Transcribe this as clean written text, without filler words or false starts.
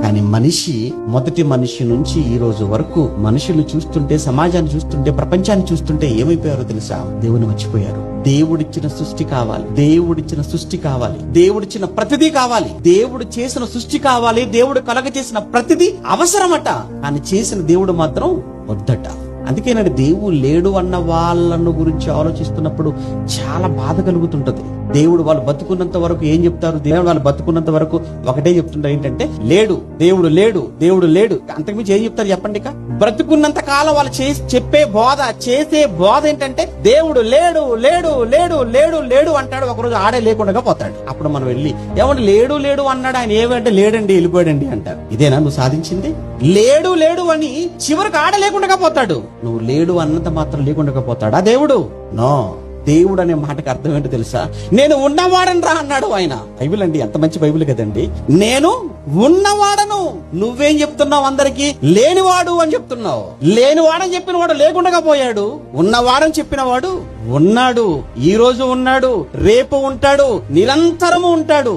కానీ మొదటి మనిషి నుంచి ఈ రోజు వరకు మనుషులు చూస్తుంటే, సమాజాన్ని చూస్తుంటే, ప్రపంచాన్ని చూస్తుంటే ఏమైపోయారో తెలుసా? దేవుని మర్చిపోయారు. దేవుడిచ్చిన సృష్టి కావాలి, దేవుడిచ్చిన సృష్టి కావాలి, దేవుడిచ్చిన ప్రతిదీ కావాలి, దేవుడు చేసిన సృష్టి కావాలి, దేవుడు కలగ చేసిన ప్రతిదీ అవసరమట. కానీ చేసిన దేవుడు మాత్రం వద్దట. అందుకేనండి దేవుడు లేడు అన్న వాళ్ళను గురించి ఆలోచిస్తున్నప్పుడు చాలా బాధ కలుగుతుంటది. దేవుడు వాళ్ళు బతుకున్నంత వరకు ఏం చెప్తారు? దేవుడు వాళ్ళు బతుకున్నంత వరకు ఒకటే చెప్తుంటారు, ఏంటంటే లేడు, దేవుడు లేడు, దేవుడు లేడు. అంతకుమించి ఏం చెప్తారు చెప్పండి? ఇక బ్రతుకున్నంత కాలం వాళ్ళు చేసే బోధ ఏంటంటే దేవుడు లేడు లేడు లేడు లేడు లేడు అంటాడు. ఒకరోజు ఆడే లేకుండా పోతాడు. అప్పుడు మనం వెళ్ళి ఏమంటే లేడు లేడు అన్నాడు, ఆయన ఏమంటే లేడండి, వెళ్ళిపోయాడండి అంటారు. ఇదేనా నువ్వు సాధించింది? లేడు లేడు అని చివరికి ఆడ లేకుండా పోతాడు. నువ్వు లేడు అన్నంత మాత్రం లేకుండా పోతాడా దేవుడు? నో. దేవుడు అనే మాటకు అర్థం ఏంటో తెలుసా? నేను ఉన్నవాడని రా అన్నాడు ఆయన. బైబిల్ అండి, ఎంత మంచి బైబిల్ కదండి. నేను ఉన్నవాడను. నువ్వేం చెప్తున్నావు? అందరికి లేనివాడు అని చెప్తున్నావు. లేనివాడని చెప్పిన వాడు లేకుండా పోయాడు. ఉన్నవాడని చెప్పిన వాడు ఉన్నాడు. ఈ రోజు ఉన్నాడు, రేపు ఉంటాడు, నిరంతరము ఉంటాడు.